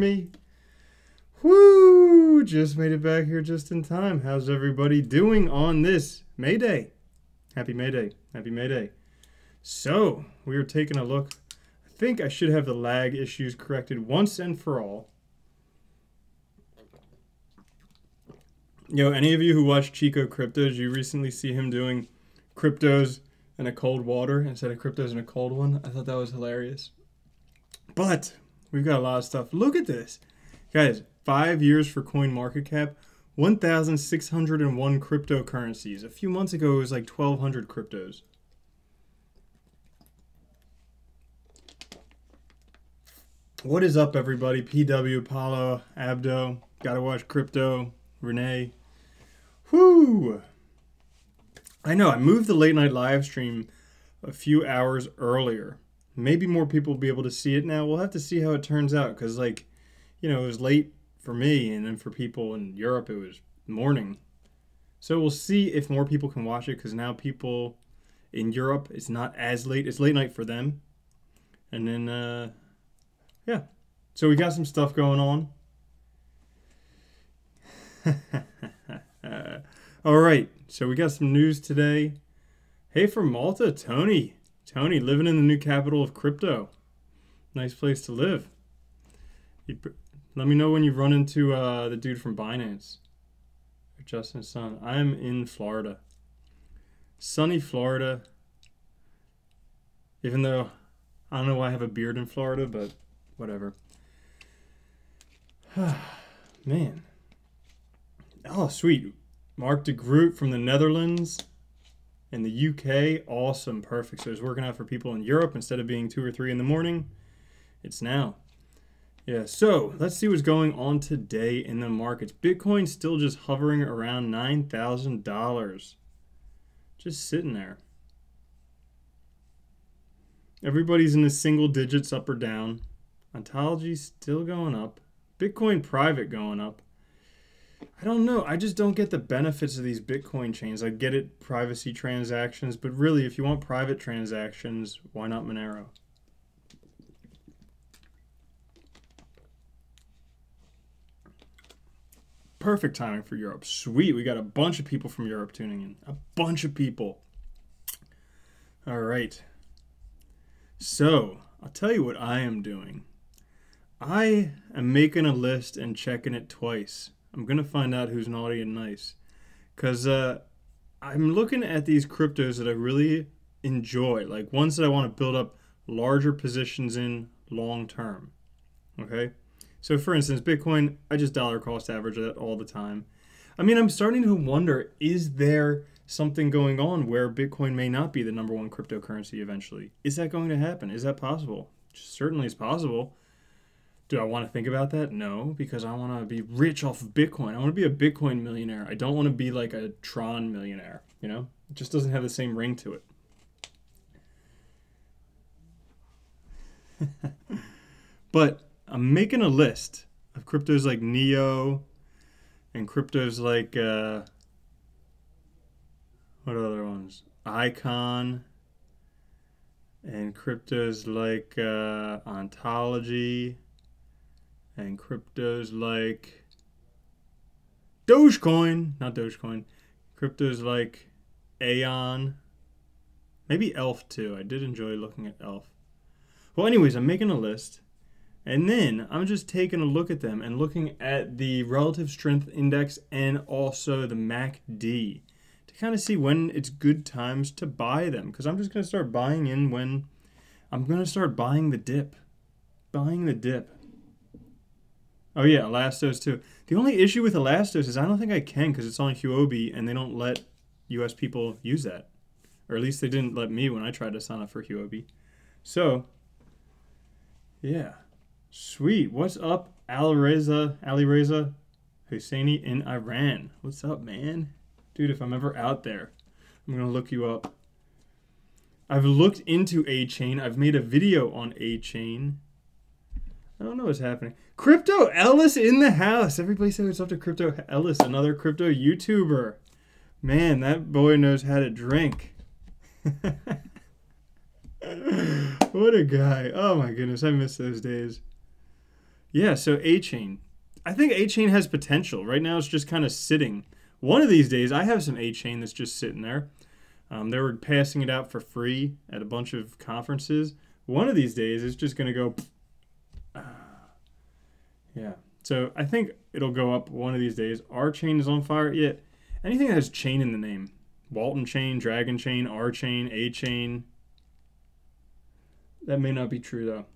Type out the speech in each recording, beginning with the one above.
me? Woo! Just made it back here just in time. How's everybody doing on this May Day? Happy May Day. Happy May Day. So, we are taking a look. I think I should have the lag issues corrected once and for all. Any of you who watch Chico Qryptos, you recently see him doing Qryptos in a cold water instead of Qryptos in a cold one. I thought that was hilarious. But we've got a lot of stuff. Look at this. Guys, 5 years for coin market cap, 1,601 cryptocurrencies. A few months ago, it was like 1,200 cryptos. What is up, everybody? PW, Apollo, Abdo, Gotta Watch Crypto, Renee. Whoo! I know, I moved the late night live stream a few hours earlier. Maybe more people will be able to see it now. We'll have to see how it turns out because, it was late for me, and then for people in Europe, it was morning. So we'll see if more people can watch it because now people in Europe, it's not as late. It's late night for them. And then, yeah. So we got some stuff going on. All right, so we got some news today. Hey, from Malta, Tony. Tony, living in the new capital of crypto. Nice place to live. Let me know when you run into the dude from Binance. Justin's son. I'm in Florida. Sunny Florida. Even though I don't know why I have a beard in Florida, but whatever. Man. Oh, sweet. Mark de Groot from the Netherlands and the UK. Awesome. Perfect. So it's working out for people in Europe instead of being 2 or 3 in the morning. It's now. Yeah, so let's see what's going on today in the markets. Bitcoin still just hovering around $9,000. Just sitting there. Everybody's in the single digits up or down. Ontology still going up. Bitcoin private going up. I don't know. I just don't get the benefits of these Bitcoin chains. I get it, privacy transactions, but really, if you want private transactions, why not Monero? Perfect timing for Europe. Sweet. We got a bunch of people from Europe tuning in. A bunch of people. All right. So, I'll tell you what I am doing. I am making a list and checking it twice. I'm going to find out who's naughty and nice. Because I'm looking at these cryptos that I really enjoy. Like ones that I want to build up larger positions in long term. Okay? So for instance, Bitcoin, I just dollar cost average that all the time. I mean, I'm starting to wonder, is there something going on where Bitcoin may not be the #1 cryptocurrency eventually? Is that going to happen? Is that possible? Certainly it's possible. Do I want to think about that? No, because I want to be rich off of Bitcoin. I want to be a Bitcoin millionaire. I don't want to be like a Tron millionaire, It just doesn't have the same ring to it. But I'm making a list of cryptos like Neo and cryptos like, what other ones? Icon and cryptos like Ontology and cryptos like Dogecoin, not Dogecoin, cryptos like Aeon, maybe Elf too. I did enjoy looking at Elf. Well, anyways, I'm making a list. And then I'm just taking a look at them and looking at the relative strength index and also the MACD to kind of see when it's good times to buy them. Because I'm just going to start buying in when I'm going to start buying the dip. Buying the dip. Oh yeah, Elastos too. The only issue with Elastos is I don't think I can because it's on Huobi and they don't let US people use that. Or at least they didn't let me when I tried to sign up for Huobi. So, yeah. Sweet. What's up, Alireza Husseini in Iran? What's up, man? Dude, if I'm ever out there, I'm going to look you up. I've looked into A-Chain. I've made a video on A-Chain. I don't know what's happening. Crypto Ellis in the house. Everybody say what's up to Crypto Ellis, another crypto YouTuber. Man, that boy knows how to drink. What a guy. Oh my goodness, I miss those days. Yeah, so A-Chain. I think A-Chain has potential. Right now it's just kind of sitting. One of these days, I have some A-Chain that's just sitting there. They were passing it out for free at a bunch of conferences. One of these days, it's just going to go... yeah. So I think it'll go up one of these days. R-Chain is on fire. Yeah. Anything that has chain in the name. Walton Chain, Dragon Chain, R-Chain, A-Chain. That may not be true, though.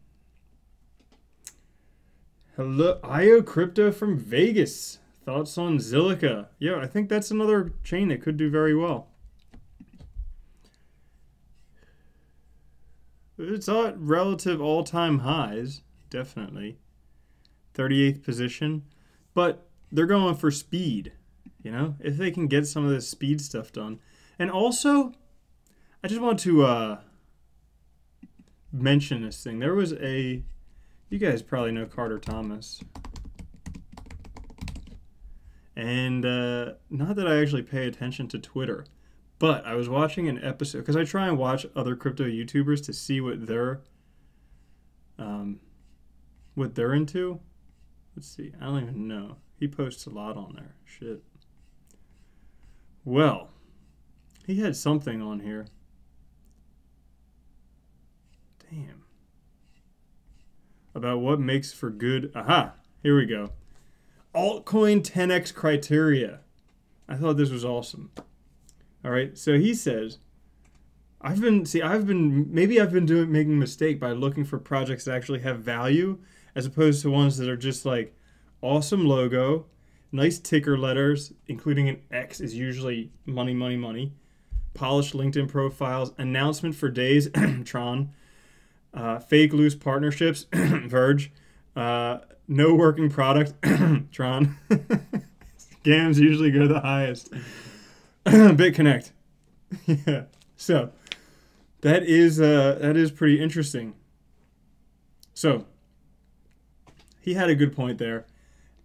Hello, IO Crypto from Vegas. Thoughts on Zilliqa? Yeah, I think that's another chain that could do very well. It's at relative all-time highs, definitely. 38th position. But they're going for speed, you know? If they can get some of this speed stuff done. And also, I just want to mention this thing. There was a... You guys probably know Carter Thomas. And not that I actually pay attention to Twitter, but I was watching an episode, because I try and watch other crypto YouTubers to see what they're into. Let's see. I don't even know. He posts a lot on there. Shit. Well, he had something on here. Damn. About what makes for good... Aha! Here we go. Altcoin 10x criteria. I thought this was awesome. All right, so he says, maybe I've been making a mistake by looking for projects that actually have value as opposed to ones that are just like awesome logo, nice ticker letters, including an X is usually money, money, money, polished LinkedIn profiles, announcement for days, Tron, fake loose partnerships, Verge, no working product, Tron. Scams usually go the highest. BitConnect. Yeah. So that is pretty interesting. So he had a good point there.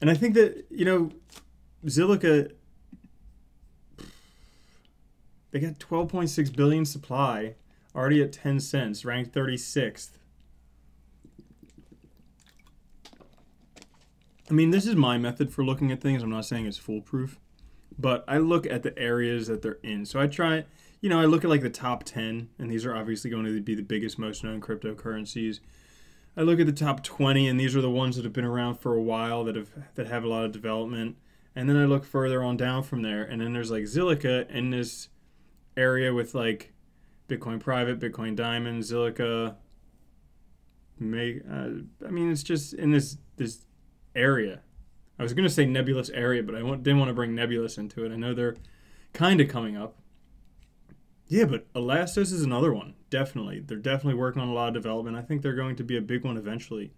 And I think that, you know, Zilliqa, they got 12.6 billion supply, already at 10 cents, ranked 36th. I mean, this is my method for looking at things. I'm not saying it's foolproof, but I look at the areas that they're in. So I try, you know, I look at like the top 10, and these are obviously going to be the biggest, most known cryptocurrencies. I look at the top 20, and these are the ones that have been around for a while that have a lot of development. And then I look further on down from there, and then there's like Zilliqa in this area with like Bitcoin Private, Bitcoin Diamond, Zilliqa. I mean, it's just in this area. I was going to say nebulous area, but I didn't want to bring nebulous into it. I know they're kind of coming up. Yeah, but Elastos is another one. Definitely. They're definitely working on a lot of development. I think they're going to be a big one eventually.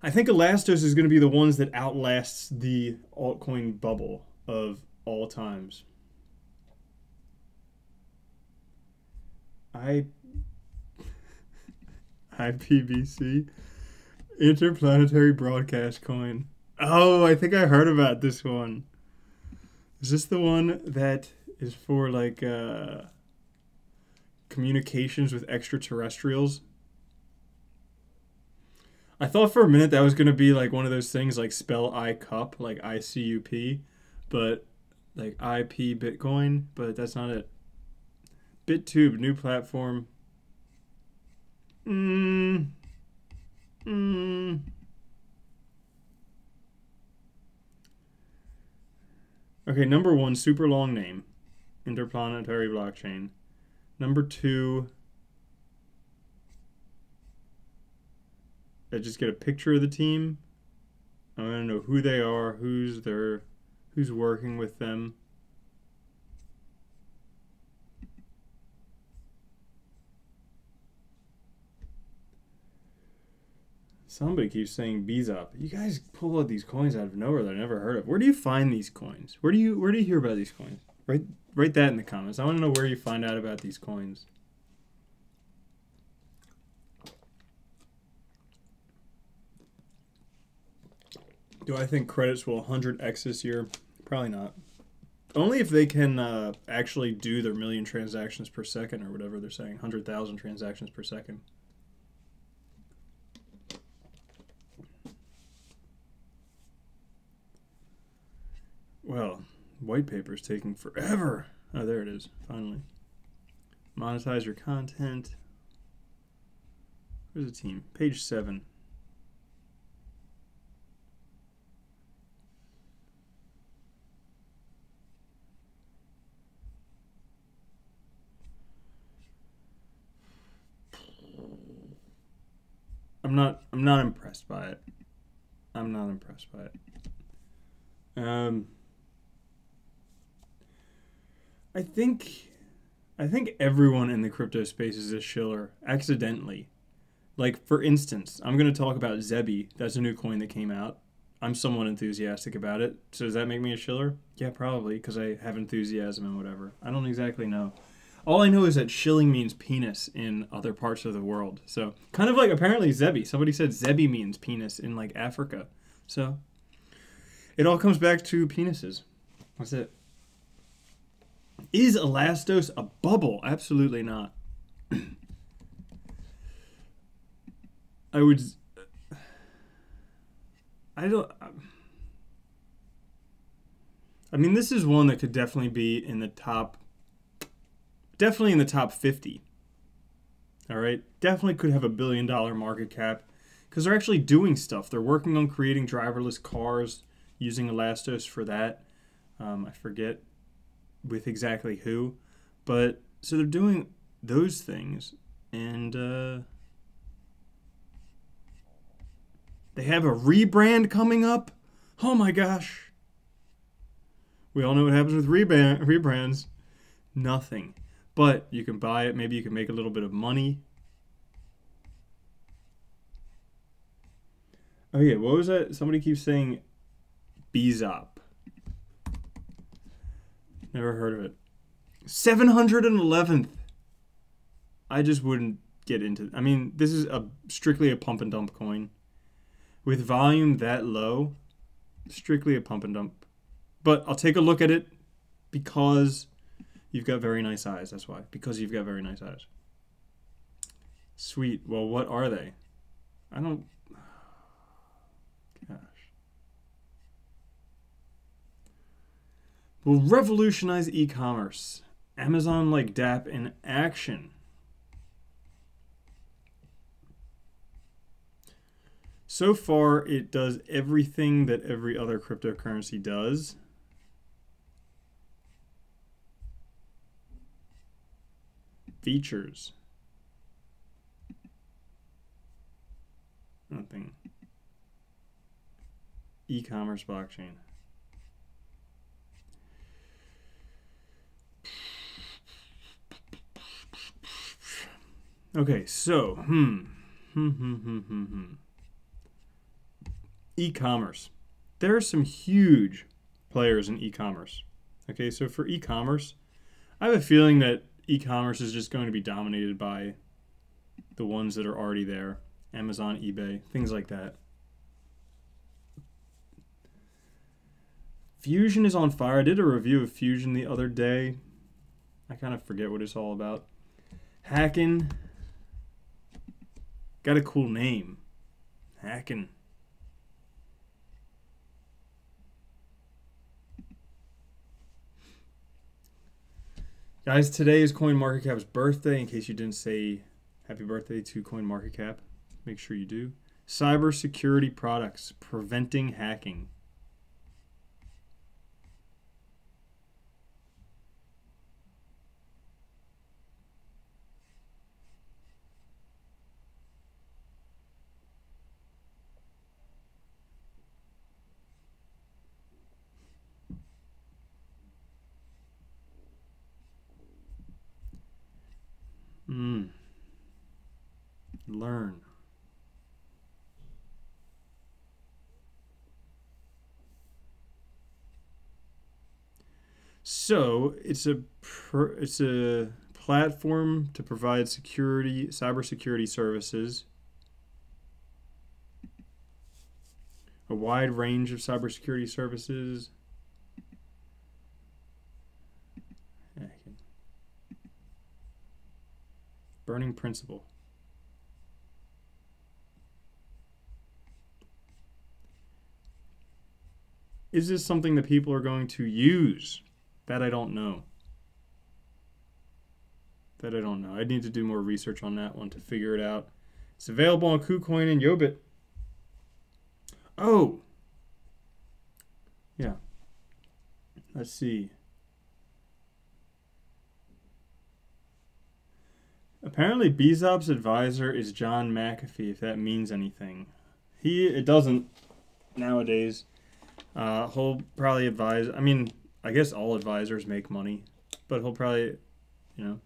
I think Elastos is going to be the ones that outlasts the altcoin bubble of all times. IPBC, Interplanetary Broadcast Coin. Oh, I think I heard about this one. Is this the one that is for like communications with extraterrestrials? I thought for a minute that was going to be like one of those things like spell ICUP, like ICUP, but like IP Bitcoin, but that's not it. BitTube, new platform. Okay, number one, super long name. Interplanetary blockchain. Number two, I just get a picture of the team. I want to know who they are, who's working with them. Somebody keeps saying BZOP. You guys pull out these coins out of nowhere that I never heard of. Where do you find these coins? Where do you hear about these coins? Write that in the comments. I want to know where you find out about these coins. Do I think credits will 100x this year? Probably not. Only if they can actually do their 1 million transactions per second or whatever they're saying. 100,000 transactions per second. Well, white paper is taking forever. Oh, there it is. Finally. Monetize your content. Where's the team? Page 7. I'm not impressed by it. I'm not impressed by it. I think everyone in the crypto space is a shiller accidentally. Like, for instance, I'm going to talk about Zebi. That's a new coin that came out. I'm somewhat enthusiastic about it. So does that make me a shiller? Yeah, probably, because I have enthusiasm and whatever. I don't exactly know. All I know is that shilling means penis in other parts of the world. So, kind of like apparently Zebi. Somebody said Zebi means penis in, like, Africa. So, it all comes back to penises. That's it. Is Elastos a bubble? Absolutely not. I mean, this is one that could definitely be in the top, definitely in the top 50. All right. Definitely could have $1 billion market cap because they're actually doing stuff. They're working on creating driverless cars using Elastos for that. I forget with exactly who, but so they're doing those things, and they have a rebrand coming up. Oh my gosh. We all know what happens with rebrands. Nothing. But you can buy it. Maybe you can make a little bit of money. Oh yeah, what was that? Somebody keeps saying BZOP. Never heard of it. 711th. I just wouldn't get into. I mean, this is strictly a pump and dump coin. With volume that low, strictly a pump and dump. But I'll take a look at it because you've got very nice eyes. That's why. Because you've got very nice eyes. Sweet. Well, what are they? I don't... Gosh. Will revolutionize e-commerce. Amazon like DApp in action. So far, it does everything that every other cryptocurrency does. Features. Nothing. E-commerce blockchain. Okay, so, e-commerce. There are some huge players in e-commerce. Okay, so for e-commerce, I have a feeling that e-commerce is just going to be dominated by the ones that are already there. Amazon, eBay, things like that. Fusion is on fire. I did a review of Fusion the other day. I kind of forget what it's all about. Hacking. Got a cool name. Hacking. Guys, today is CoinMarketCap's birthday. In case you didn't say happy birthday to CoinMarketCap, make sure you do. Cybersecurity products, preventing hacking. Learn. So it's a platform to provide cybersecurity services, a wide range of cybersecurity services. Burning principle. Is this something that people are going to use? That I don't know. That I don't know. I need to do more research on that one to figure it out. It's available on KuCoin and Yobit. Oh! Yeah. Let's see. Apparently, Bezos's advisor is John McAfee, if that means anything. It doesn't nowadays. He'll probably advise. I mean, I guess all advisors make money, but he'll probably, you know.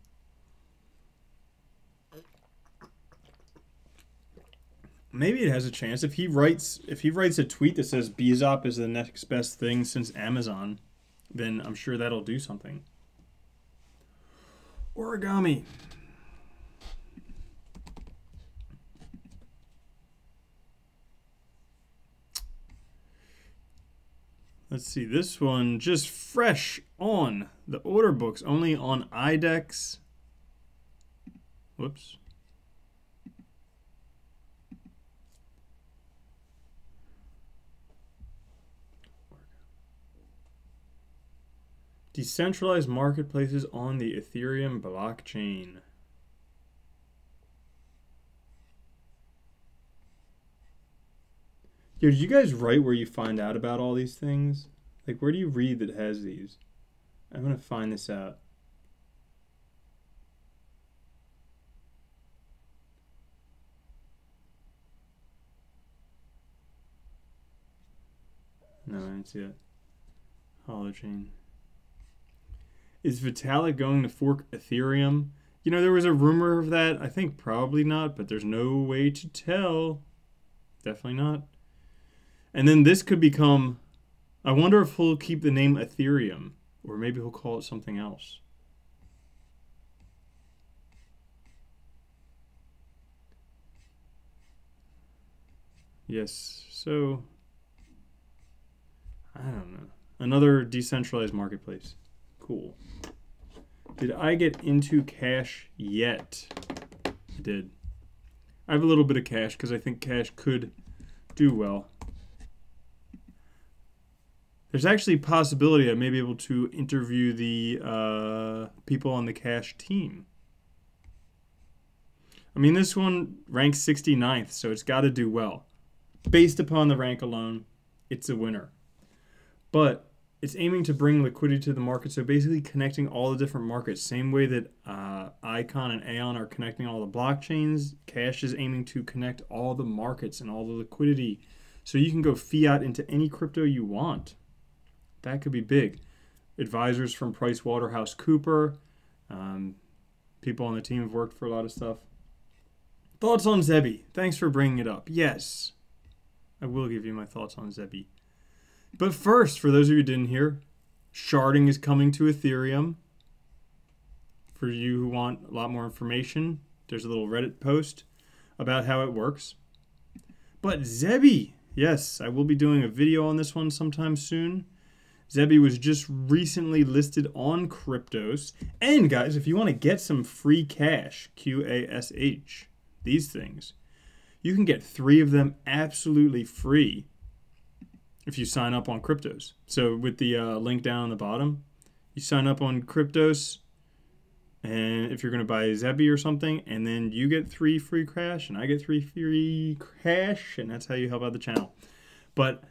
Maybe it has a chance if he writes a tweet that says Bezos is the next best thing since Amazon, then I'm sure that'll do something. Origami. Let's see, this one just fresh on the order books, only on IDEX. Whoops. Decentralized marketplaces on the Ethereum blockchain. Yo, did you guys write where you find out about all these things? Like, where do you read that has these? I'm going to find this out. No, I didn't see that. Holochain. Is Vitalik going to fork Ethereum? You know, there was a rumor of that. I think probably not, but there's no way to tell. Definitely not. And then this could become, I wonder if he'll keep the name Ethereum, or maybe he'll call it something else. Yes, so, I don't know. Another decentralized marketplace. Cool. Did I get into cash yet? I did. I have a little bit of cash because I think cash could do well. There's actually a possibility I may be able to interview the people on the cash team. I mean, this one ranks 69th, so it's got to do well. Based upon the rank alone, it's a winner. But it's aiming to bring liquidity to the market, so basically connecting all the different markets. Same way that Icon and Aeon are connecting all the blockchains, Cash is aiming to connect all the markets and all the liquidity. So you can go fiat into any crypto you want. That could be big. Advisors from PricewaterhouseCoopers, people on the team have worked for a lot of stuff. Thoughts on Zebi? Thanks for bringing it up. Yes, I will give you my thoughts on Zebi. But first, for those of you who didn't hear, sharding is coming to Ethereum. For you who want a lot more information, there's a little Reddit post about how it works. But Zebi, yes, I will be doing a video on this one sometime soon. Zebi was just recently listed on Qryptos. And guys, if you want to get some free cash, QASH, these things, you can get 3 of them absolutely free if you sign up on Qryptos. So with the link down on the bottom, you sign up on Qryptos, and if you're going to buy Zebi or something, and then you get 3 free cash, and I get 3 free cash, and that's how you help out the channel. But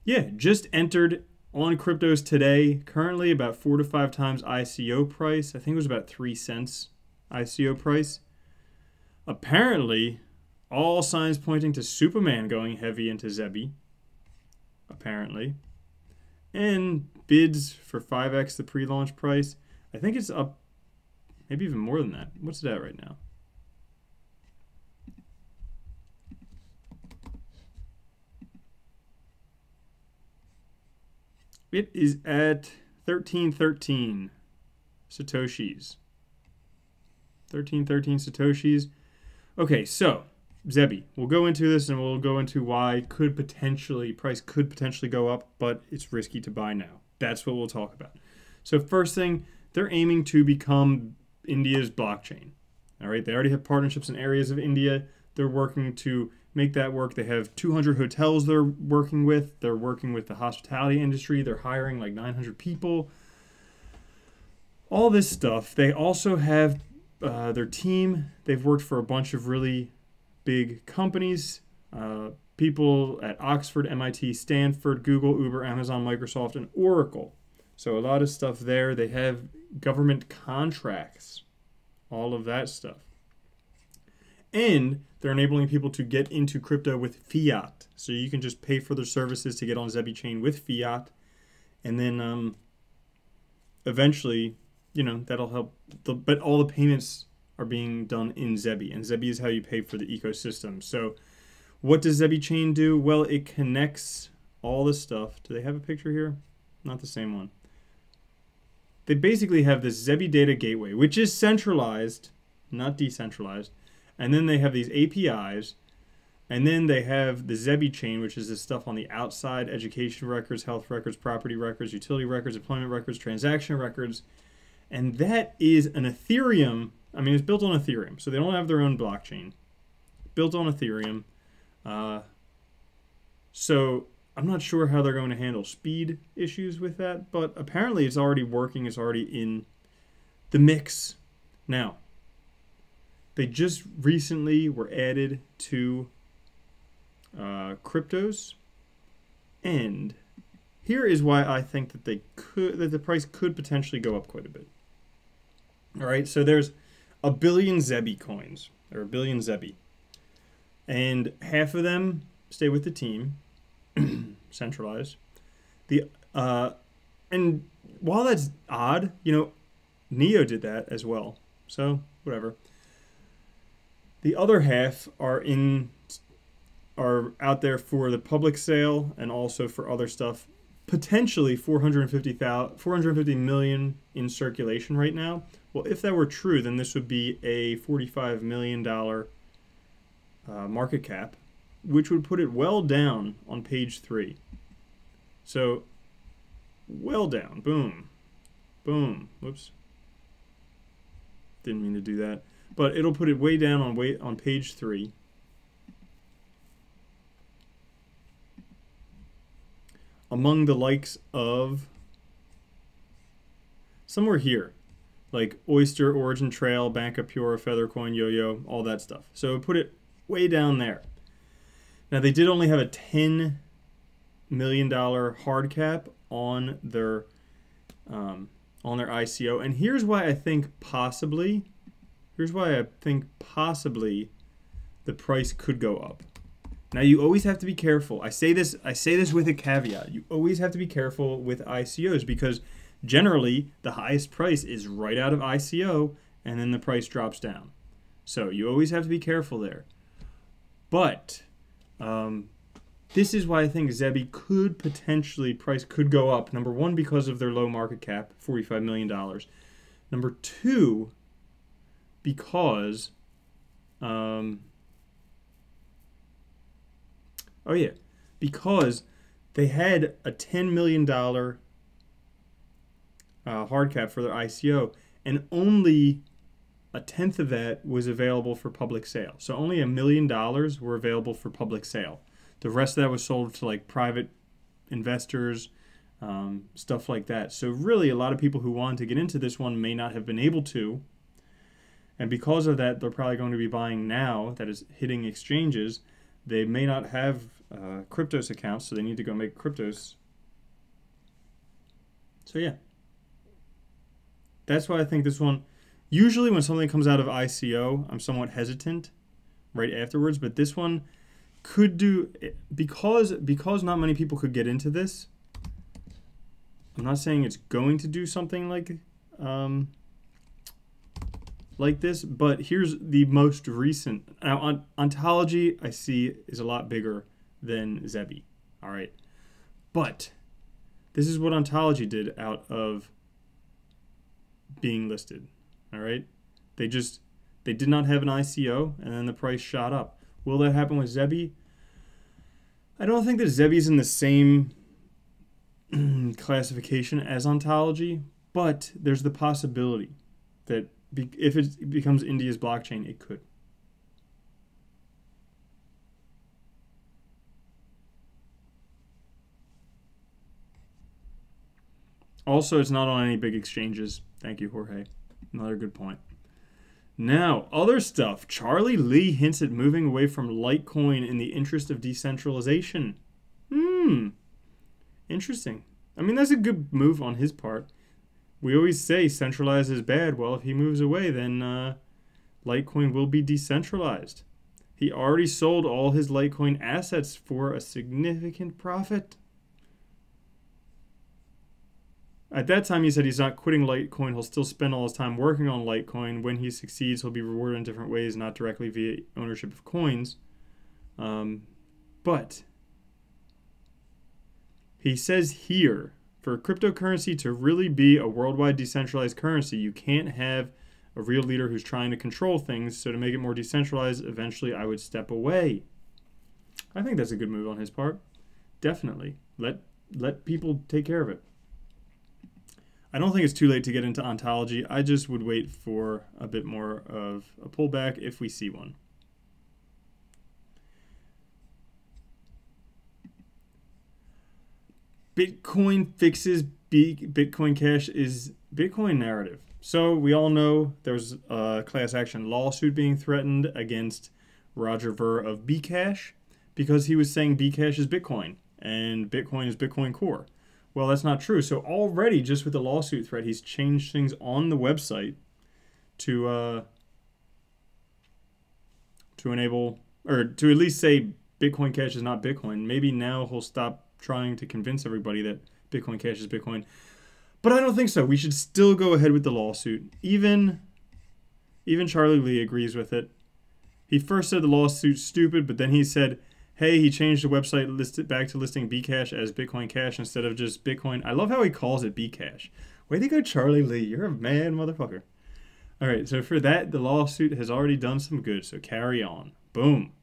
yeah, just entered on Qryptos today, currently about 4 to 5 times ICO price. I think it was about 3 cents ICO price. Apparently, all signs pointing to Superman going heavy into Zebi. Apparently. And bids for 5x the pre-launch price. I think it's up maybe even more than that. What's it at right now? It is at 1313 Satoshis. 1313 Satoshis. Okay, so Zebi, we'll go into this and we'll go into why price could potentially go up, but it's risky to buy now. That's what we'll talk about. So first thing, they're aiming to become India's blockchain. All right, they already have partnerships in areas of India. They're working to make that work. They have 200 hotels they're working with. They're working with the hospitality industry. They're hiring like 900 people. All this stuff. They also have their team. They've worked for a bunch of really big companies. People at Oxford, MIT, Stanford, Google, Uber, Amazon, Microsoft, and Oracle. So a lot of stuff there. They have government contracts. All of that stuff. And they're enabling people to get into crypto with fiat. So you can just pay for their services to get on Zebi chain with fiat. And then eventually, you know, that'll help. But all the payments are being done in Zebi. And Zebi is how you pay for the ecosystem. So what does Zebi chain do? Well, it connects all the stuff. Do they have a picture here? Not the same one. They basically have this Zebi data gateway, which is centralized, not decentralized. And then they have these APIs, and then they have the Zebi chain, which is this stuff on the outside: education records, health records, property records, utility records, employment records, transaction records. And that is an Ethereum. I mean, it's built on Ethereum, so they don't have their own blockchain. Built on Ethereum. So I'm not sure how they're going to handle speed issues with that, but apparently it's already working. It's already in the mix. Now, they just recently were added to Qryptos, and here is why I think that the price could potentially go up quite a bit. All right, so there's 1 billion Zebi coins, or 1 billion Zebi, and half of them stay with the team, centralized. And while that's odd, you know, Neo did that as well, so whatever. The other half are out there for the public sale and also for other stuff. Potentially 450 million in circulation right now. Well, if that were true, then this would be a $45 million market cap, which would put it well down on page 3. So, well down. Boom. Boom. Whoops. Didn't mean to do that. But it'll put it way down on page 3. Among the likes of somewhere here, like Oyster, Origin Trail, Bank of Pure, Feathercoin, Yo-Yo, all that stuff. So put it way down there. Now they did only have a $10 million hard cap on their ICO, and here's why I think possibly. Here's why I think possibly the price could go up. Now you always have to be careful. I say this with a caveat. You always have to be careful with ICOs because generally the highest price is right out of ICO and then the price drops down. So you always have to be careful there. But this is why I think Zebi could potentially, price could go up. Number one, because of their low market cap, $45 million. Number two, because because they had a $10 million hard cap for their ICO, and only a tenth of that was available for public sale. So only $1 million were available for public sale. The rest of that was sold to like private investors, stuff like that. So really, a lot of people who wanted to get into this one may not have been able to. And because of that, they're probably going to be buying now, that is hitting exchanges. They may not have Qryptos accounts, so they need to go make Qryptos. So yeah. That's why I think this one, usually when something comes out of ICO, I'm somewhat hesitant right afterwards, but this one could do, because not many people could get into this, I'm not saying it's going to do something like this, but here's the most recent. Now, Ontology, I see, is a lot bigger than Zebi, all right? But this is what Ontology did out of being listed, all right? They did not have an ICO, and then the price shot up. Will that happen with Zebi? I don't think that Zebi's in the same classification as Ontology, but there's the possibility that if it becomes India's blockchain, it could. Also, it's not on any big exchanges. Thank you, Jorge. Another good point. Now, other stuff. Charlie Lee hints at moving away from Litecoin in the interest of decentralization. Interesting. I mean, that's a good move on his part. We always say centralized is bad. Well, if he moves away, then Litecoin will be decentralized. He already sold all his Litecoin assets for a significant profit. At that time, he said he's not quitting Litecoin. He'll still spend all his time working on Litecoin. When he succeeds, he'll be rewarded in different ways, not directly via ownership of coins. But he says here, for cryptocurrency to really be a worldwide decentralized currency, you can't have a real leader who's trying to control things. So to make it more decentralized, eventually I would step away. I think that's a good move on his part. Definitely. Let people take care of it. I don't think it's too late to get into ontology. I just would wait for a bit more of a pullback if we see one. Bitcoin fixes Bitcoin Cash is Bitcoin narrative. So we all know there's a class action lawsuit being threatened against Roger Ver of BCash because he was saying BCash is Bitcoin and Bitcoin is Bitcoin Core. Well, that's not true. So already, just with the lawsuit threat, he's changed things on the website to enable, or to at least say Bitcoin Cash is not Bitcoin. Maybe now he'll stop trying to convince everybody that Bitcoin Cash is Bitcoin. But I don't think so. We should still go ahead with the lawsuit. Even Charlie Lee agrees with it. He first said the lawsuit's stupid, but then he said, hey, he changed the website listed back to listing BCash as Bitcoin Cash instead of just Bitcoin. I love how he calls it BCash. Way to go, Charlie Lee. You're a man, motherfucker. All right, so for that, the lawsuit has already done some good, so carry on. Boom.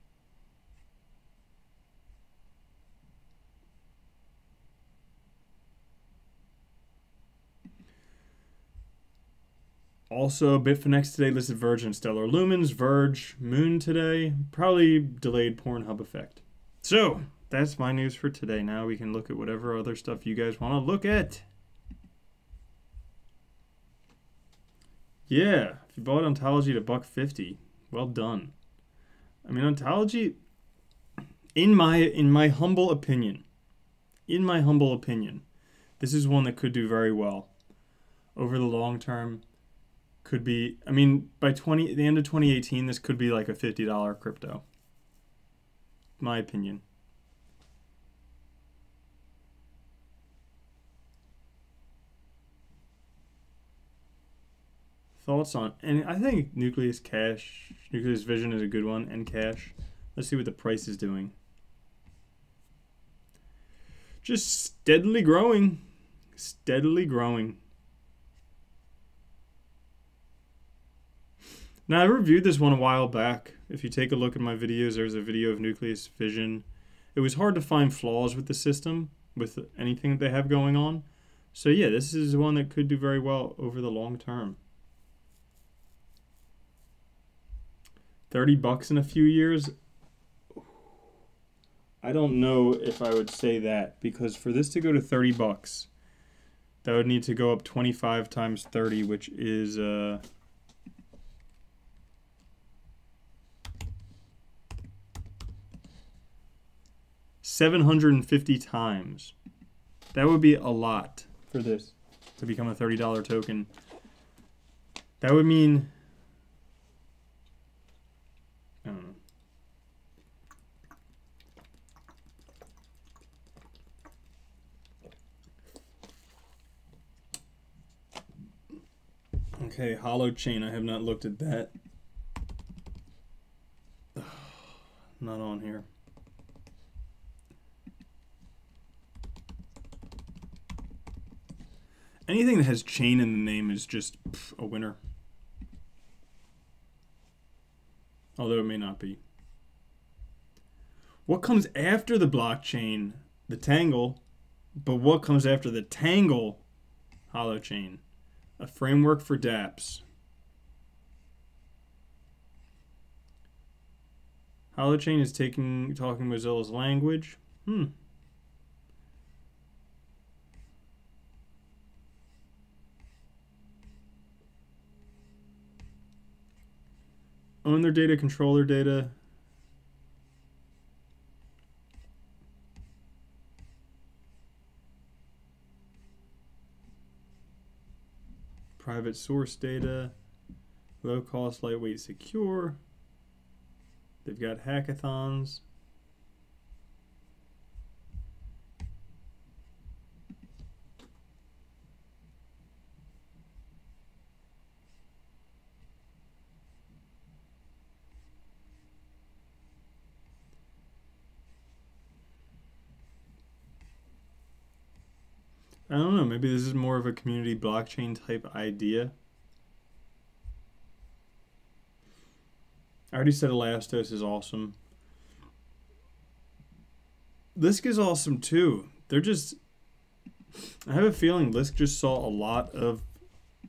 Also, Bitfinex today listed Verge and Stellar Lumens. Verge, Moon today. Probably delayed Pornhub effect. So, that's my news for today. Now we can look at whatever other stuff you guys want to look at. Yeah, if you bought Ontology at $1.50, well done. I mean, Ontology, in my humble opinion, this is one that could do very well over the long term. Could be, I mean, by the end of 2018, this could be like a $50 crypto. My opinion. Thoughts on, and I think Nucleus Vision is a good one, and Cash. Let's see what the price is doing. Just steadily growing. Steadily growing. Now, I reviewed this one a while back. If you take a look at my videos, there's a video of Nucleus Vision. It was hard to find flaws with the system, with anything that they have going on. So yeah, this is one that could do very well over the long term. $30 in a few years? I don't know if I would say that, because for this to go to $30, that would need to go up 25 times 30, which is 750 times. That would be a lot for this to become a $30 token. That would mean, I don't know. Okay, Hollow Chain. I have not looked at that. Not on here. Anything that has chain in the name is just a winner. Although it may not be. What comes after the blockchain? The Tangle. But what comes after the Tangle? Hollow Chain. A framework for dApps. Hollow Chain is talking Mozilla's language. Own their data, control their data. Private source data. Low cost, lightweight, secure. They've got hackathons. I don't know, maybe this is more of a community blockchain type idea. I already said Elastos is awesome. Lisk is awesome too. They're just, I have a feeling Lisk just saw a lot of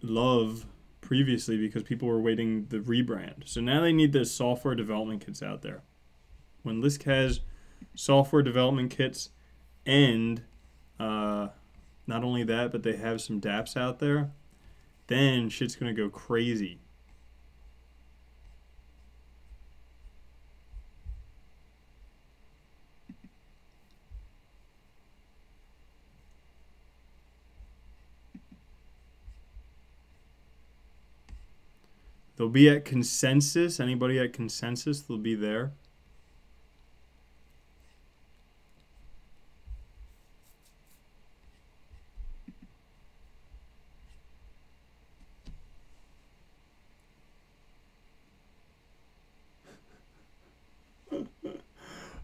love previously because people were waiting the rebrand. So now they need the software development kits out there. When Lisk has software development kits and not only that, but they have some dApps out there, then shit's gonna go crazy. They'll be at consensus. Anybody at consensus, they'll be there.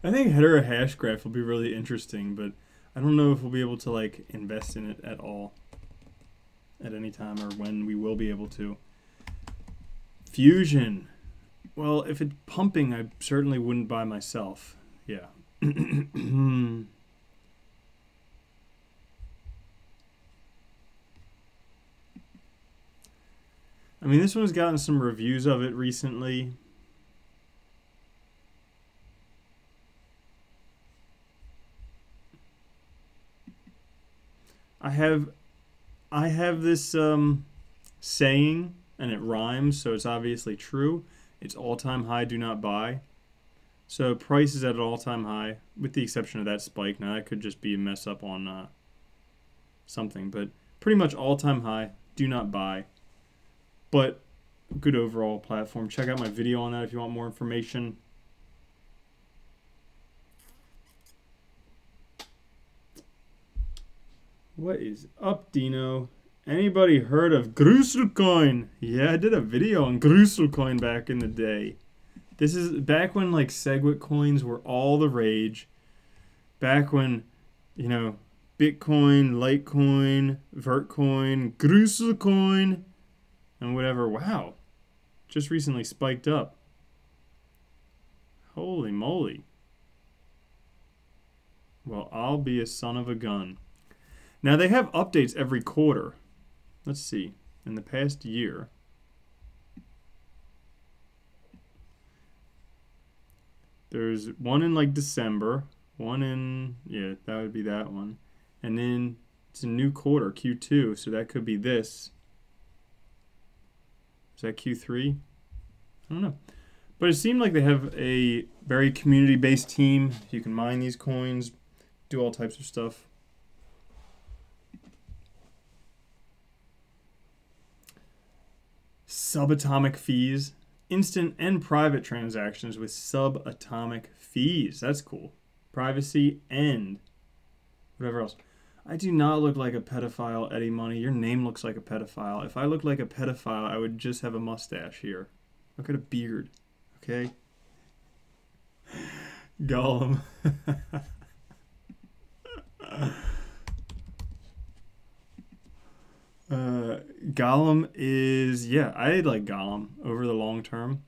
I think header hash graph will be really interesting, but I don't know if we'll be able to like invest in it at all at any time, or when we will be able to. Fusion. Well, if it's pumping, I certainly wouldn't buy myself. Yeah. I mean, this one's gotten some reviews of it recently. I have this saying, and it rhymes, so it's obviously true. It's all-time high, do not buy. So price is at an all-time high, with the exception of that spike. Now that could just be a mess up on something, but pretty much all-time high, do not buy. But good overall platform. Check out my video on that if you want more information. What is up, Dino? Anybody heard of Qryptos? Yeah, I did a video on Qryptos back in the day. This is back when like SegWit coins were all the rage. Back when, you know, Bitcoin, Litecoin, Vertcoin, Qryptos, and whatever. Wow. Just recently spiked up. Holy moly. Well, I'll be a son of a gun. Now, they have updates every quarter. Let's see. In the past year, there's one in like December, one in, yeah, that would be that one. And then it's a new quarter, Q2, so that could be this. Is that Q3? I don't know. But it seemed like they have a very community-based team. You can mine these coins, do all types of stuff. Subatomic fees. Instant and private transactions with subatomic fees. That's cool. Privacy and whatever else. I do not look like a pedophile, Eddie Money. Your name looks like a pedophile. If I looked like a pedophile, I would just have a mustache here. Look at a beard. Okay? Gollum. Gollum is, yeah, I like Gollum over the long term.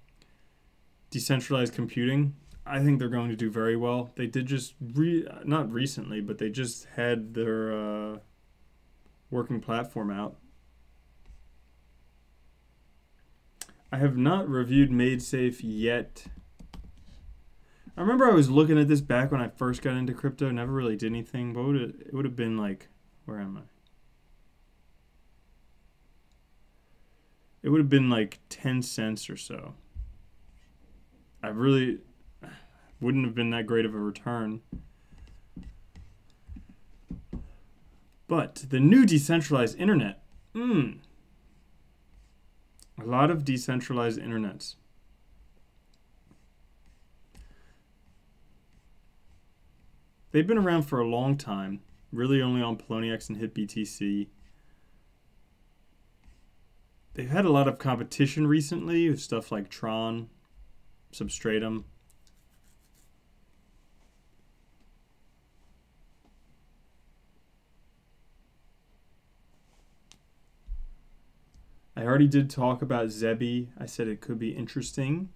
Decentralized computing, I think they're going to do very well. They did just, not recently, but they just had their working platform out. I have not reviewed MadeSafe yet. I remember I was looking at this back when I first got into crypto, never really did anything, but it would have been like, where am I? It would have been like 10 cents or so. I really wouldn't have been that great of a return. But the new decentralized internet. A lot of decentralized internets. They've been around for a long time. Really only on Poloniex and HitBTC. They've had a lot of competition recently with stuff like Tron, Substratum. I already did talk about Zebi. I said it could be interesting.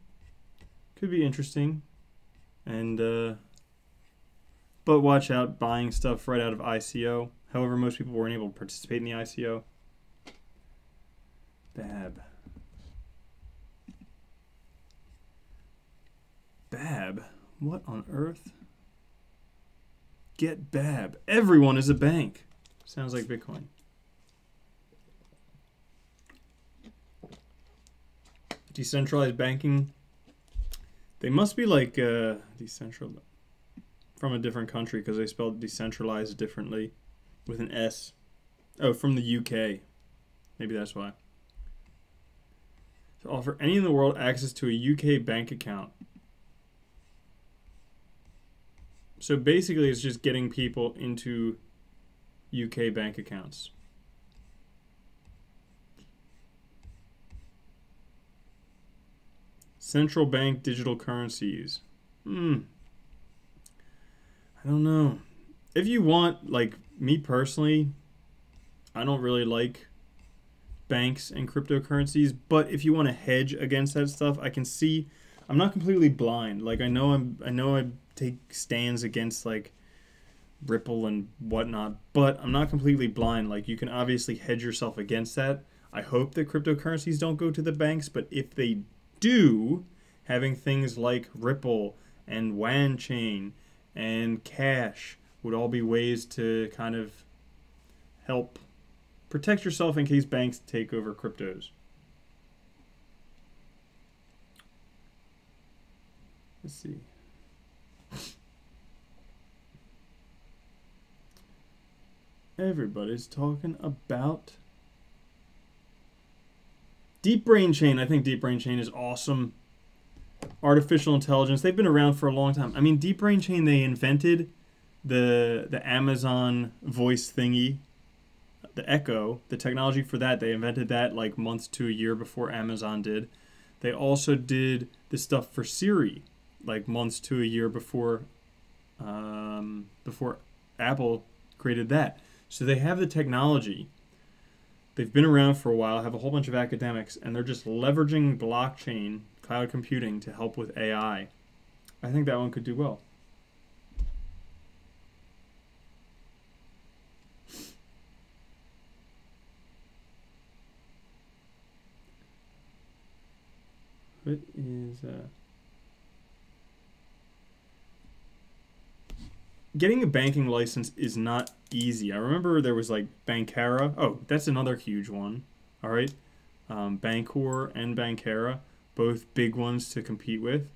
Could be interesting. And, but watch out buying stuff right out of ICO. However, most people weren't able to participate in the ICO. Bab. Bab? What on earth? Get Bab. Everyone is a bank. Sounds like Bitcoin. Decentralized banking. They must be like decentralized from a different country because they spelled decentralized differently with an S. Oh, from the UK. Maybe that's why. To offer any in the world access to a UK bank account. So basically it's just getting people into UK bank accounts. Central bank digital currencies. I don't know. If you want, like me personally, I don't really like banks and cryptocurrencies, but if you want to hedge against that stuff, I can see I'm not completely blind. Like I know I take stands against like Ripple and whatnot, but I'm not completely blind. Like you can obviously hedge yourself against that. I hope that cryptocurrencies don't go to the banks, but if they do, having things like Ripple and WAN chain and Cash would all be ways to kind of help protect yourself in case banks take over cryptos. Let's see. Everybody's talking about Deep Brain Chain. I think Deep Brain Chain is awesome. Artificial intelligence. They've been around for a long time. I mean, Deep Brain Chain, they invented the Amazon voice thingy, the Echo, the technology for that. They invented that like months to a year before Amazon did. They also did the stuff for Siri like months to a year before before Apple created that. So they have the technology. They've been around for a while, have a whole bunch of academics, and they're just leveraging blockchain, cloud computing to help with AI. I think that one could do well. What is getting a banking license is not easy. I remember there was like Bankera. Oh, that's another huge one. All right. Bancor and Bankera, both big ones to compete with.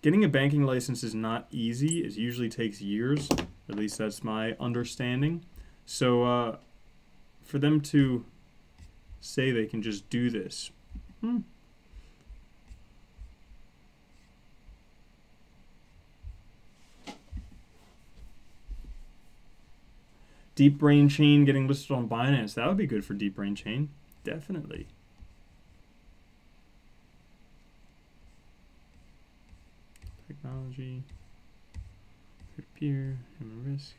Getting a banking license is not easy. It usually takes years. At least that's my understanding. So for them to say they can just do this. Deep Brain Chain getting listed on Binance. That would be good for Deep Brain Chain. Definitely. Technology. Peer-to-peer. Human risk.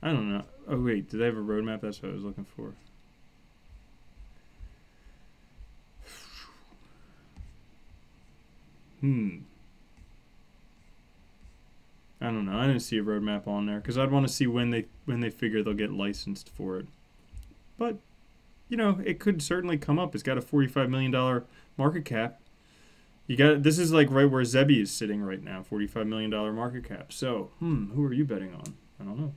I don't know. Oh, wait. Do they have a roadmap? That's what I was looking for. I don't know. I didn't see a roadmap on there because I'd want to see when they figure they'll get licensed for it. But, you know, it could certainly come up. It's got a $45 million market cap. This is like right where Zebi is sitting right now, $45 million market cap. So, who are you betting on? I don't know.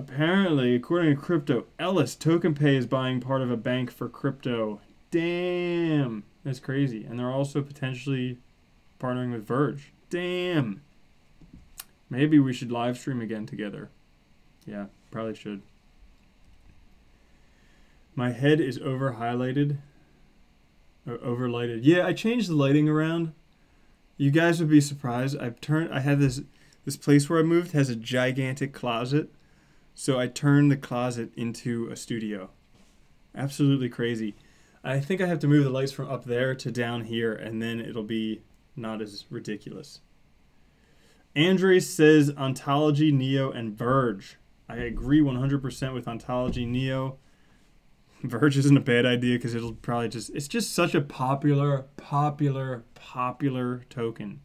Apparently, according to crypto, Ellis Token Pay is buying part of a bank for crypto. Damn, that's crazy. And they're also potentially partnering with Verge. Damn. Maybe we should live stream again together. Yeah, probably should. My head is over-highlighted. Or overlighted. Yeah, I changed the lighting around. You guys would be surprised. I had this place where I moved has a gigantic closet. So I turned the closet into a studio. Absolutely crazy. I think I have to move the lights from up there to down here, and then it'll be not as ridiculous. Andre says Ontology, Neo, and Verge. I agree 100% with Ontology, Neo. Verge isn't a bad idea because it'll probably it's just such a popular token.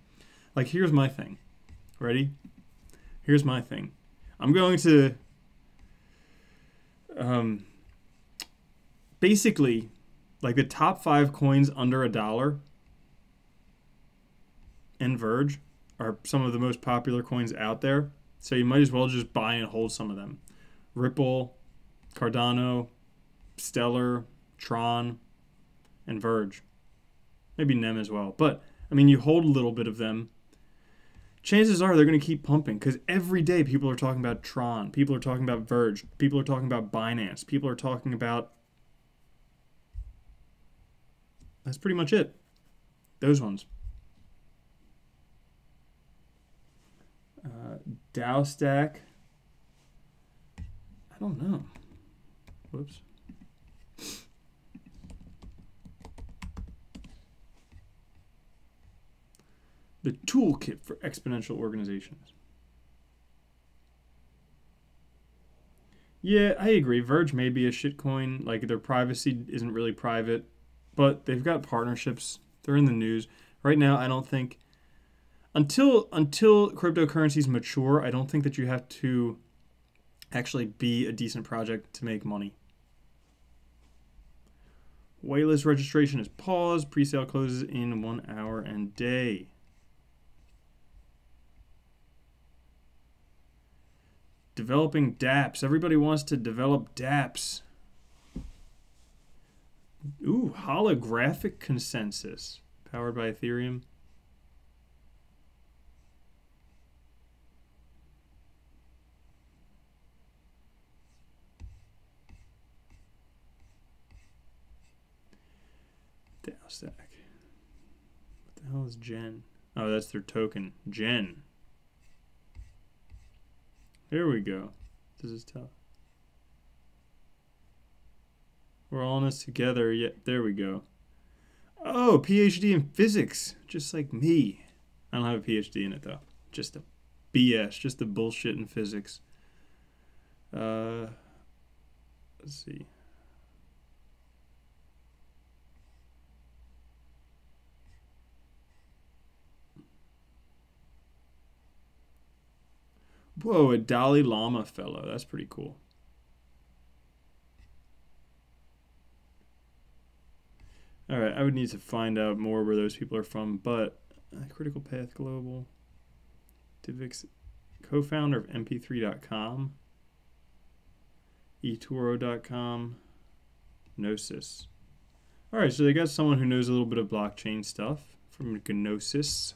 Like, here's my thing. Ready? Here's my thing. I'm going to basically, like, the top 5 coins under $1 in Verge are some of the most popular coins out there. So you might as well just buy and hold some of them. Ripple, Cardano, Stellar, Tron, and Verge. Maybe NEM as well. But, I mean, you hold a little bit of them. Chances are they're going to keep pumping because every day people are talking about Tron. People are talking about Verge. People are talking about Binance. People are talking about... That's pretty much it. Those ones. DAO Stack. I don't know. Whoops. The toolkit for exponential organizations. Yeah, I agree. Verge may be a shitcoin. Like, their privacy isn't really private, but they've got partnerships. They're in the news. Right now, I don't think... Until cryptocurrencies mature, I don't think that you have to actually be a decent project to make money. Waitlist registration is paused. Presale closes in 1 hour and day. Developing dApps. Everybody wants to develop dApps. Ooh, holographic consensus. Powered by Ethereum. DAO Stack. What the hell is Gen? Oh, that's their token. Gen. Here we go. This is tough. We're all in this together. Yeah, there we go. Oh, PhD in physics. Just like me. I don't have a PhD in it, though. Just a BS. Just the bullshit in physics. Let's see. Whoa, a Dalai Lama fellow. That's pretty cool. All right, I would need to find out more where those people are from, but Critical Path Global, Divix, co-founder of mp3.com, eToro.com, Gnosis. All right, so they got someone who knows a little bit of blockchain stuff from Gnosis.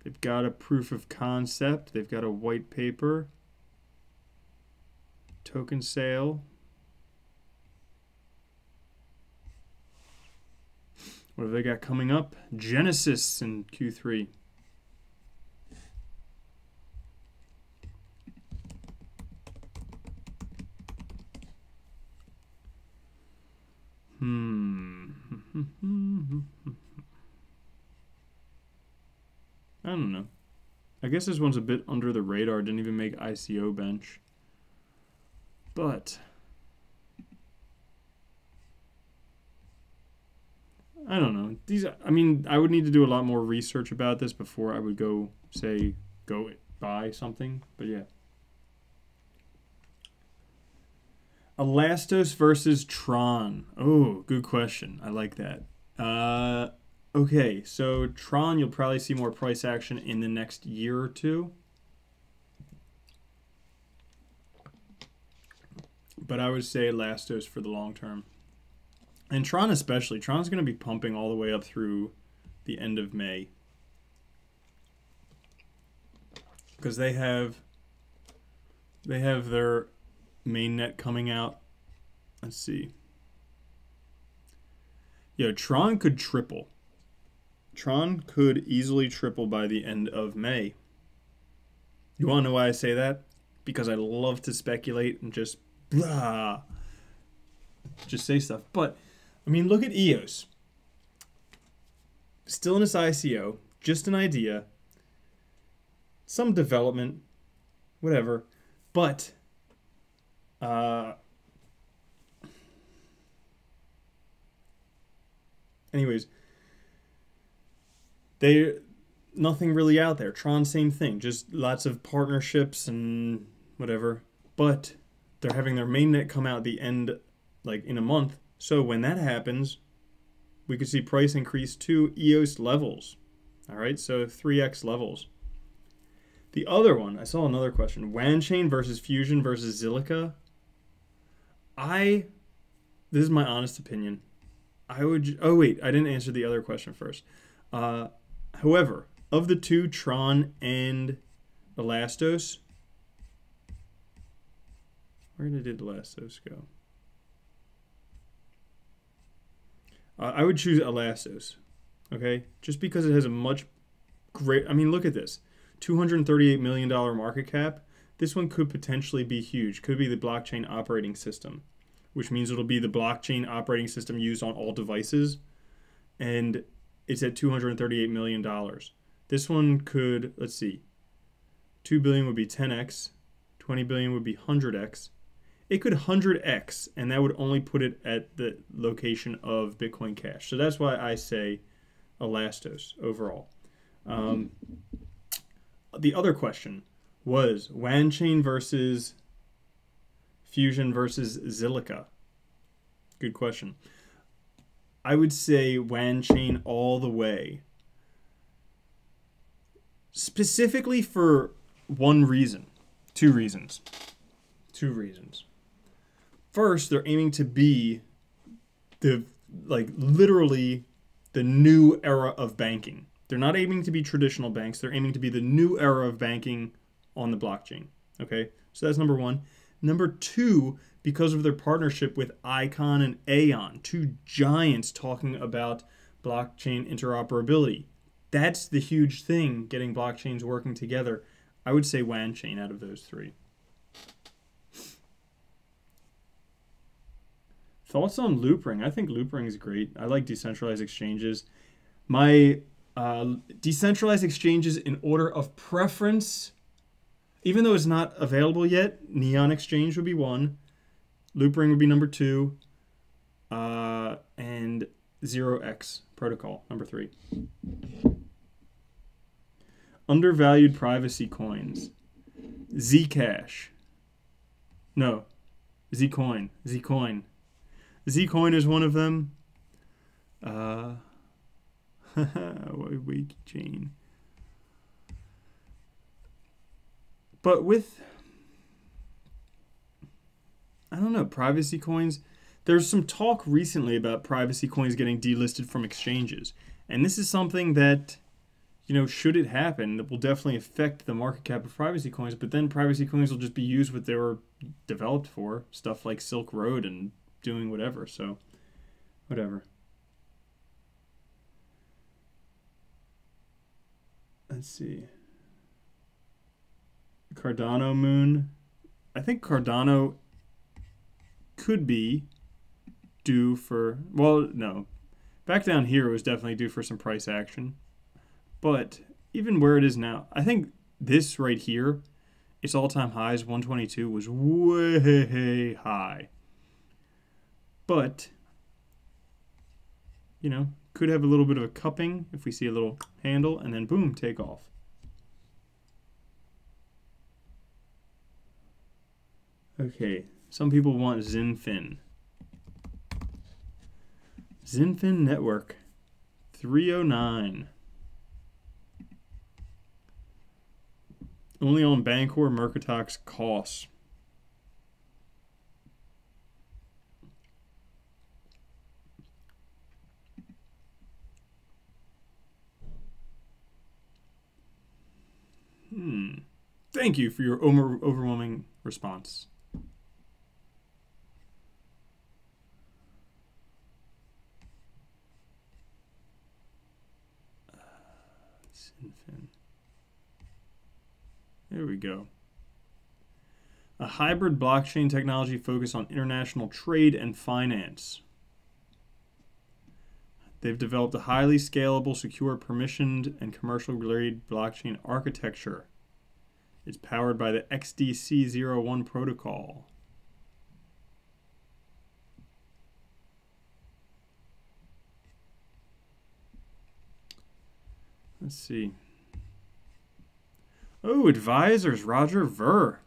They've got a proof of concept. They've got a white paper. Token sale. What have they got coming up? Genesis in Q3. I don't know. I guess this one's a bit under the radar. Didn't even make ICO bench. But I don't know. I mean, I would need to do a lot more research about this before I would go buy something. But yeah. Elastos versus Tron. Oh, good question. I like that. Okay, so Tron, you'll probably see more price action in the next year or two. But I would say Lastos for the long term. And Tron especially. Tron's going to be pumping all the way up through the end of May. Because they have their mainnet coming out. Let's see. Yo, Tron could triple. Tron could easily triple by the end of May. You want to know why I say that? Because I love to speculate and just blah. Just say stuff. But, I mean, look at EOS. Still in its ICO. Just an idea. Some development. Whatever. But, anyways, nothing really out there. Tron, same thing. Just lots of partnerships and whatever. But they're having their mainnet come out at the end, like in a month. So when that happens, we could see price increase to EOS levels. All right, so 3x levels. The other one, I saw another question. WAN chain versus Fusion versus Zilliqa. This is my honest opinion. Oh wait, I didn't answer the other question first. However, of the two, Tron and Elastos, where did Elastos go? I would choose Elastos, okay? Just because it has a much great, I mean, look at this. $238 million market cap. This one could potentially be huge. Could be the blockchain operating system, which means it'll be the blockchain operating system used on all devices. And it's at $238 million. This one could, let's see, 2 billion would be 10x, 20 billion would be 100x. It could 100x, and that would only put it at the location of Bitcoin Cash. So that's why I say Elastos overall. The other question was WAN chain versus Fusion versus Zilliqa. Good question. I would say WAN chain all the way. Specifically for one reason. Two reasons. First, they're aiming to be literally the new era of banking. They're not aiming to be traditional banks. They're aiming to be the new era of banking on the blockchain. Okay, so that's number one. Number two, because of their partnership with Icon and Aeon, two giants talking about blockchain interoperability. That's the huge thing, getting blockchains working together. I would say WAN chain out of those three. Thoughts on Loopring? I think Loopring is great. I like decentralized exchanges. My decentralized exchanges in order of preference, even though it's not available yet, Neon Exchange would be one, Loopring would be number two, and 0x Protocol, number three. Undervalued privacy coins. Zcash. No, Zcoin. Zcoin is one of them. Wake chain. But with, I don't know, privacy coins, there's some talk recently about privacy coins getting delisted from exchanges. And this is something that, you know, should it happen, that will definitely affect the market cap of privacy coins, but then privacy coins will just be used what they were developed for, stuff like Silk Road and doing whatever, so whatever. Let's see. Cardano Moon. I think Cardano could be due for, well, no. Back down here, it was definitely due for some price action. But even where it is now, I think this right here, its all-time highs, 122, was way high. But, you know, could have a little bit of a cupping if we see a little handle, and then boom, take off. Okay, some people want Zinfin. Zinfin Network, 309. Only on Bancor, Mercatox, costs. Thank you for your overwhelming response. There we go. A hybrid blockchain technology focused on international trade and finance. They've developed a highly scalable, secure, permissioned, and commercial-grade blockchain architecture. It's powered by the XDC01 protocol. Let's see. Oh, advisors, Roger Ver.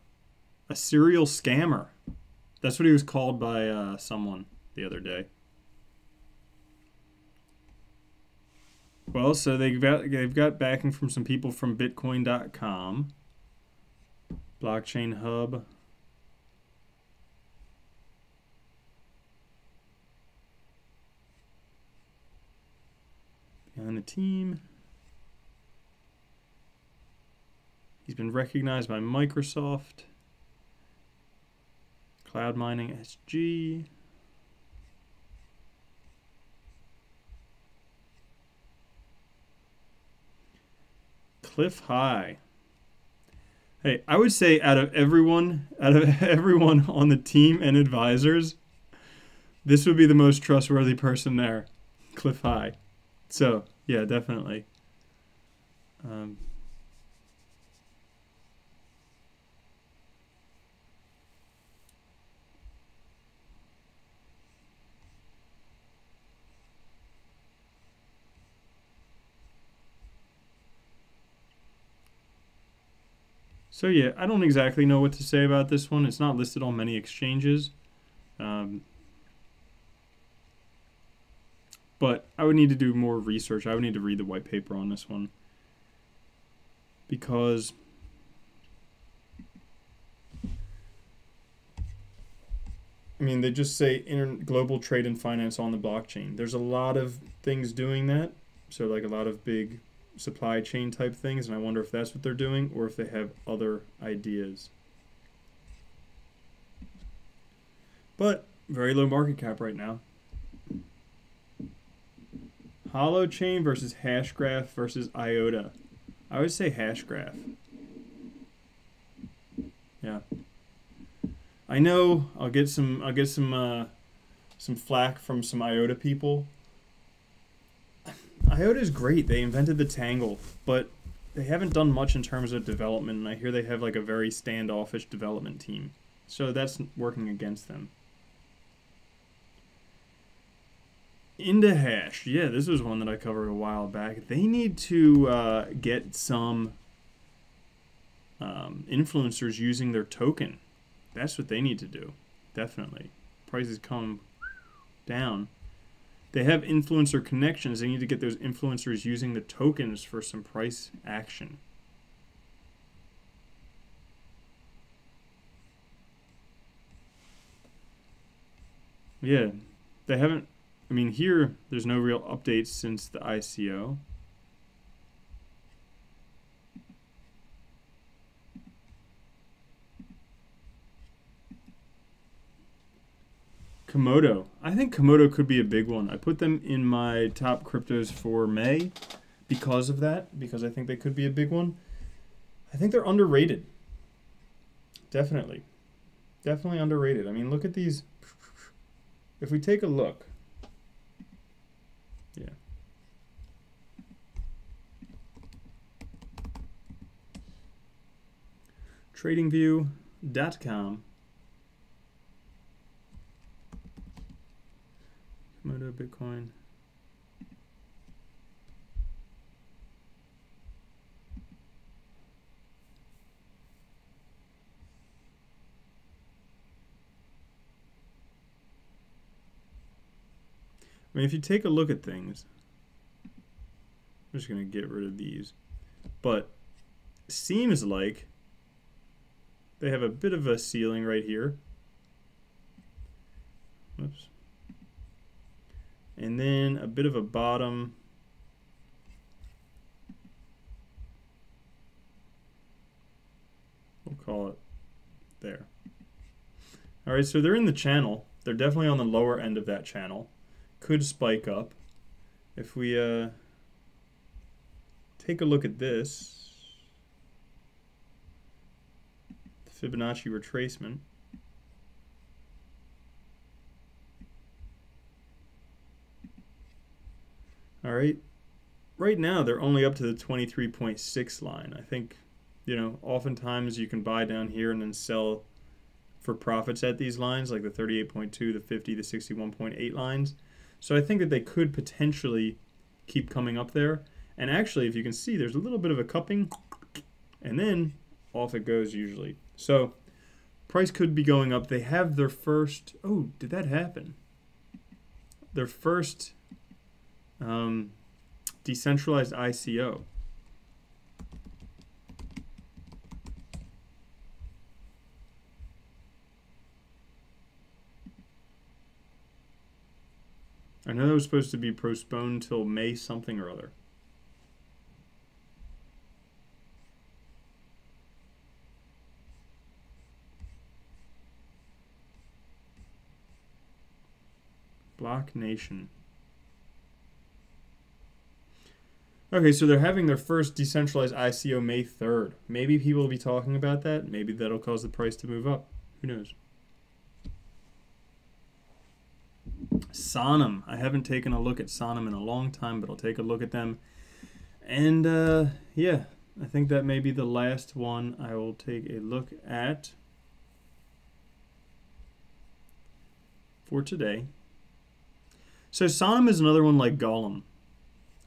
A serial scammer. That's what he was called by someone the other day. Well, so they've got backing from some people from Bitcoin.com, Blockchain Hub. Behind the team. He's been recognized by Microsoft, Cloud Mining SG. Cliff High. Hey, I would say out of everyone on the team and advisors, this would be the most trustworthy person there. Cliff High. So, yeah, definitely. So yeah, I don't exactly know what to say about this one. It's not listed on many exchanges. But I would need to do more research. I would need to read the white paper on this one. Because I mean, they just say global trade and finance on the blockchain. There's a lot of things doing that. So like a lot of big supply chain type things, and I wonder if that's what they're doing or if they have other ideas. But very low market cap right now. Holochain versus Hashgraph versus IOTA. I would say Hashgraph. Yeah. I know I'll get some flack from some IOTA people. IOTA is great. They invented the Tangle, but they haven't done much in terms of development, and I hear they have like a very standoffish development team. So that's working against them. IndaHash. Yeah, this was one that I covered a while back. They need to get some influencers using their token. That's what they need to do. Definitely. Prices come down. They have influencer connections. They need to get those influencers using the tokens for some price action. Yeah, they haven't. I mean, here, there's no real updates since the ICO. Komodo. I think Komodo could be a big one. I put them in my top cryptos for May because of that, because I think they could be a big one. I think they're underrated. Definitely. Definitely underrated. I mean, look at these. If we take a look. Yeah. TradingView.com. Komodo Bitcoin. I mean, if you take a look at things, I'm just going to get rid of these. But seems like they have a bit of a ceiling right here. Whoops. And then a bit of a bottom. We'll call it there. All right, so they're in the channel. They're definitely on the lower end of that channel. Could spike up. If we take a look at this, the Fibonacci retracement. All right, right now they're only up to the 23.6 line. I think, you know, oftentimes you can buy down here and then sell for profits at these lines, like the 38.2, the 50, the 61.8 lines. So I think that they could potentially keep coming up there. And actually, if you can see, there's a little bit of a cupping, and then off it goes usually. So price could be going up. They have their first, oh, did that happen? Their first decentralized ICO. I know that was supposed to be postponed till May something or other. Block Nation. Okay, so they're having their first decentralized ICO May 3rd. Maybe people will be talking about that. Maybe that'll cause the price to move up. Who knows? Sonam. I haven't taken a look at Sonam in a long time, but I'll take a look at them. And yeah, I think that may be the last one I will take a look at for today. So Sonam is another one like Golem.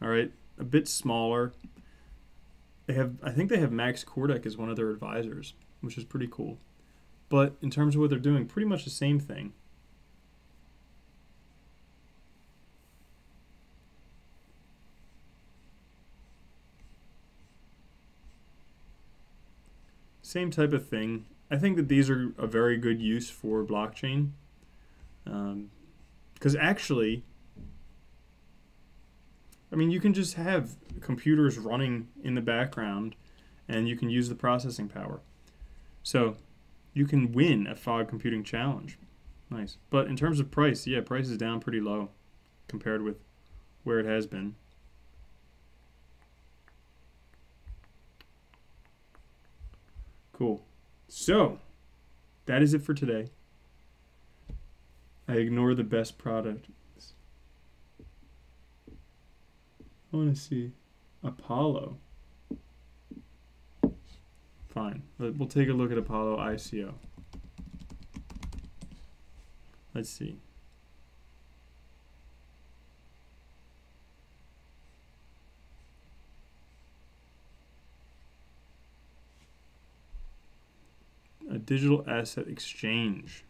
All right, a bit smaller. They have, I think they have Max Kordek as one of their advisors, which is pretty cool. But in terms of what they're doing, pretty much the same thing. Same type of thing. I think that these are a very good use for blockchain. Because actually, I mean, you can just have computers running in the background and you can use the processing power. So you can win a fog computing challenge. Nice. But in terms of price, yeah, price is down pretty low compared with where it has been. Cool. So that is it for today. I ignore the best product. I want to see Apollo. Fine. We'll take a look at Apollo ICO. Let's see. A digital asset exchange.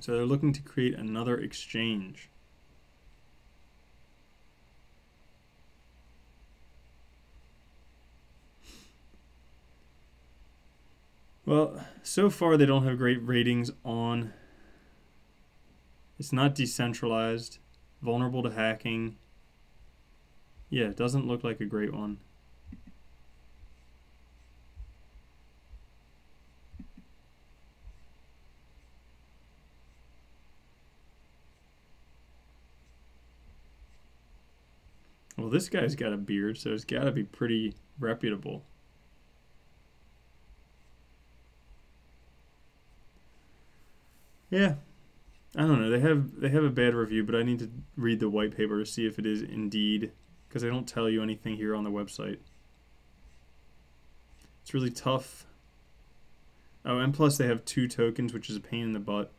So they're looking to create another exchange. Well, so far they don't have great ratings on. It's not decentralized, vulnerable to hacking. Yeah, it doesn't look like a great one. Well, this guy's got a beard, so it's got to be pretty reputable. Yeah, I don't know. They have a bad review, but I need to read the white paper to see if it is indeed, because they don't tell you anything here on the website. It's really tough. Oh, and plus they have 2 tokens, which is a pain in the butt.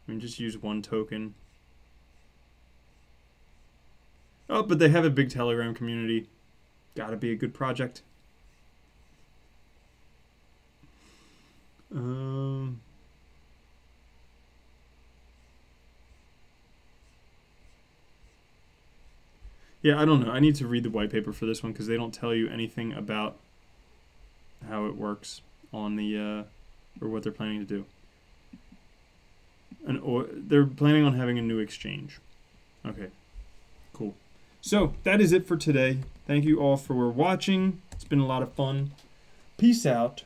I mean, just use 1 token. Oh, but they have a big Telegram community. Gotta be a good project. Yeah, I don't know. I need to read the white paper for this one because they don't tell you anything about how it works on the or what they're planning to do. Or they're planning on having a new exchange. Okay, cool. So that is it for today. Thank you all for watching. It's been a lot of fun. Peace out.